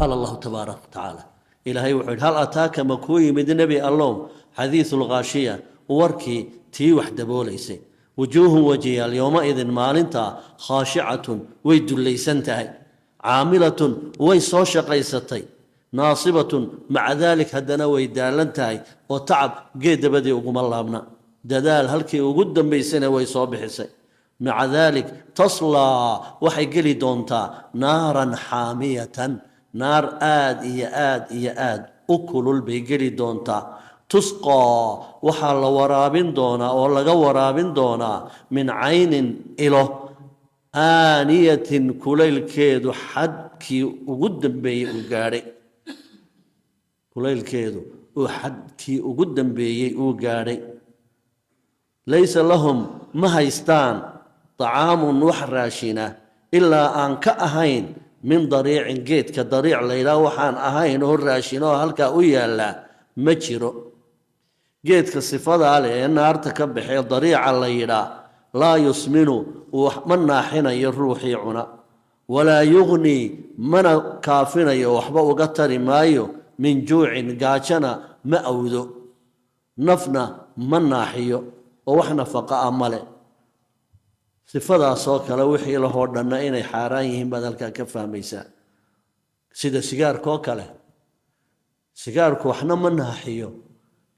قال الله تبارك وتعالى إلهي وحيد هل أتاك مكوي من نبي الله حديث الغاشية وركي تي وحده بوليسي وجوه وجهها اليومئذ مالنتا خاشعة ويد ليسنتهي عاملة ويسو شقيستي ناصبة مع ذلك هدنا ويدالنتهي وتعب قيد بدي وقم الله منا ددال هلكي وقدم بيسنة ويسو بحسي مع ذلك تصلى وحي قلي دونتا نارا حامية نار آد أكل البيقلي دونتا تسقى وحال ورابين دونا ولا ورابين دونا من عين إله آنية كليل كيدو حد كي وقدم بي وقاري كليل كيدو وحد كي وقدم بي وقاري ليس لهم مهيستان طعام وحراشنا إلا أن كأهين من ضريع جيت كضريع ليلا وحان أهين هالراشنا هلكا ويالا مجرو جيت كالصفات عليه أن أرتكب بحي ضريع ليلا لا يسمن ومن ناحنا يروحي عنا ولا يغني من كافنا يوحبا وقتر مايو من جوع قاشنا مأوذو نفنا من ناحيو ووحنا فقاء ملئ صفدا صوك لو وحي له ودنا inay xaraan yihiin badalka ka fahmaysa sida sigaarka oo kale sigaarku waxna ma naaxiyo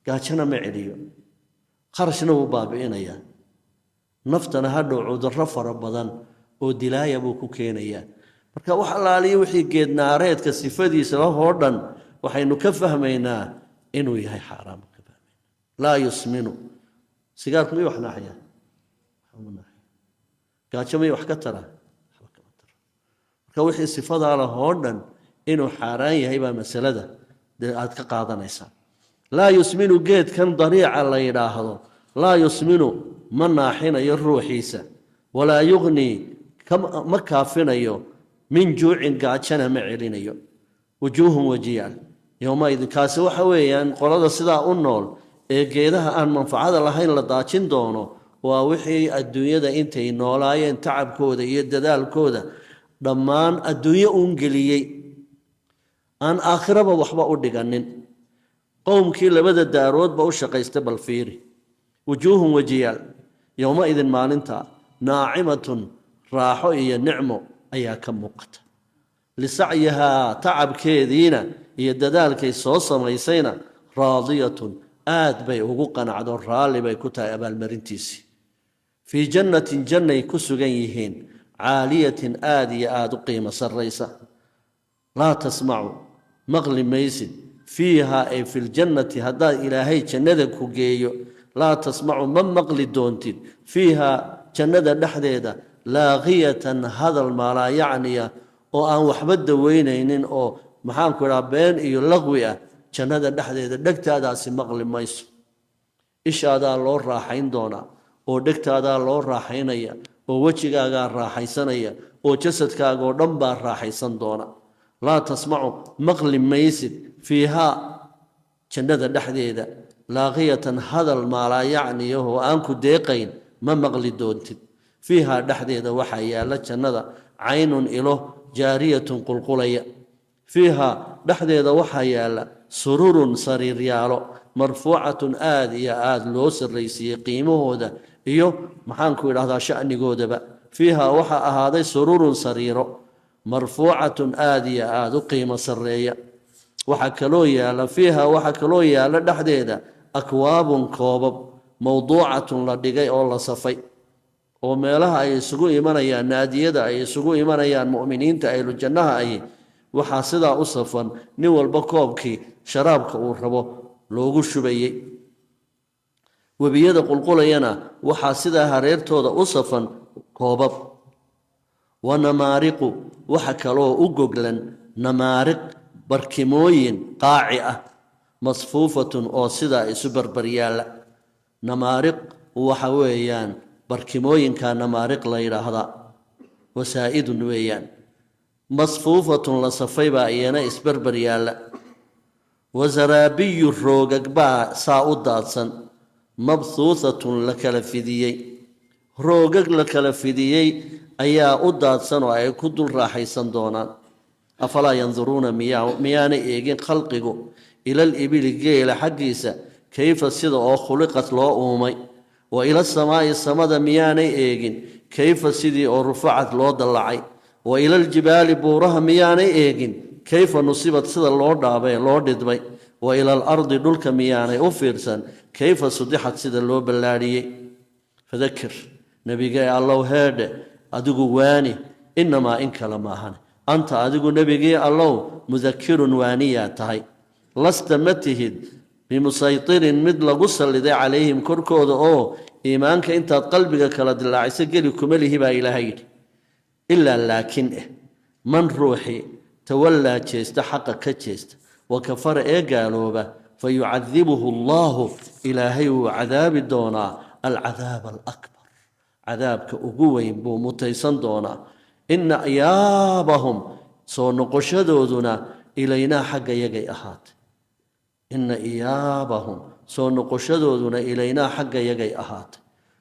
gaajana ma celiyo qarashna uu baabiinaya naftana hadhow cudurro fara badan oo dilaaya buu ku keenaya marka wax alaaliyo wixii geed naareedka sifadiisa la hoodhan waxaynu ka fahmaynaa inuu yahay xaraam ka fahmayna la yusminu sigaarku ma wax naaxiya gaajamay wax ka tara marka wixii sifada la hoodhan inuu xaraan yahay baa masalada aad ka qaadanaysaa laa yusminu geedkan dariica la yidhaahdo laa yusminu ma naaxinayo ruuxiisa walaa yughni ma kaafinayo min juucin gaajana ma celinayo wujuuhum wajiyaal yowmaidin kaasi waxa weeyaan qolada sidaa u nool ee geedaha aan manfacada lahayn la daajin doono waa wixii adduunyada intay noolaayeen tacabkooda iyo dadaalkooda dhammaan adduunyo uun geliyey aan aakhiraba waxba u dhiganin qowmkii labada daaroodba u shaqaystay bal fiiri wujuuhum wajiyaal yowmaidin maalinta naacimatun raaxo iyo nicmo ayaa ka muuqata lisacyihaa tacabkeediina iyo dadaalkay soo samaysayna raadiyatun aad bay ugu qanacdo raalli bay ku tahay abaalmarintiisii في جنة جنة كسجيهين عالية آدية آد قيمة سريسة لا تسمعوا مغلي ميسد فيها أي في الجنة هدا إلهي جنة كجيو لا تسمعوا من مغلي دونتين فيها جنة نحديدة لاغية هذا المالا يعني وأن وحبد وينين أو محان كرابين إيو لغوية جنة نحديدة دكت هذا مغلي ميسو إيش هذا الله راحين دونا oo dhegtaada loo raaxaynaya oo wajigaaga raaxaysanaya oo jasadkaaga oo dhan baa raaxaysan doona la tasmacu maqli maysid fiiha jannada dhexdeeda laaqiyatan hadal ma la yacniyahu aan ku deeqayn ma maqli doontid fiiha dhexdeeda waxa yaala jannada caynun ilo jaariyatun qulqulaya fiiha dhexdeeda waxa yaala sururun sariiryaalo marfuucatun aad iyo aad loo sarreysiyey qiimahooda iyo maxaan ku idhaahdaa sha'nigoodaba fiiha waxa ahaaday sururun sariiro marfuucatun aad iyo aad u qiimo sarreeya waxa kaloo yaala fiiha waxa kaloo yaala dhexdeeda akwaabun koobab mawduucatun la dhigay oo la safay oo meelaha ay isugu imanayaan naadiyada ay isugu imanayaan mu'miniinta ahlu jannaha ay waxaa sidaa u safan nin walba koobkii sharaabka uu rabo loogu shubayay webiyada qulqulayana waxaa sidaa hareertooda u safan koobab wanamaariqu waxa kaloo u goglan namaariq barkimooyin qaaci ah masfuufatun oo sidaa isu barbaryaala namaariq waxa weeyaan barkimooyinka namaariq la yidhaahdaa wasaa'idun weeyaan masfuufatun la safay baa iyana isbarbaryaala wasaraabiyu roogag baa saa u daadsan mabhuuthatun la kala fidiyey roogag la kala fidiyey ayaa u daadsan oo ay ku dul raaxaysan doonaan أفلا ينظرون ميان إيجين خلقه إلى الإبل جيل حقيسة كيف السيد أو خلقت له أومي وإلى السماء ميان إيجين كيف السيد أو رفعت له ضلعي وإلى الجبال بورها ميان إيجين كيف نصيبت سيد الله دابي الله ددبي وإلى الأرض دلك ميان أفرسا كيف صدحت سيد الله بلاري فذكر نبي جاي الله هذا أدقوا واني إنما إنك لما هن أنت أدقوا نبي جاي الله مذكر وانيا تهي لست متهد بمسيطر مثل قصة اللي عليهم كركود أو إيمانك أنت قلبك كلا دلع سجل كمله با إلهي إلا لكن من روحي تولى تشيست حق كتشيست وكفر قالوا به فيعذبه الله إلهي وعذاب دونا العذاب الأكبر عذابك أقوين بو متيسن دونا إن إيابهم سو نقشدودنا إلينا حق يجي أحات إن إيابهم سو نقشدودنا إلينا حق يجي أحات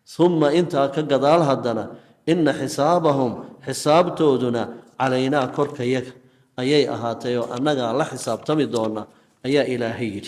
ثم إنت كقدال هدنا إن حسابهم حساب تودنا علينا كرك يجي أيي أهاتيو أننا الله حساب تمدونا أيا إلهي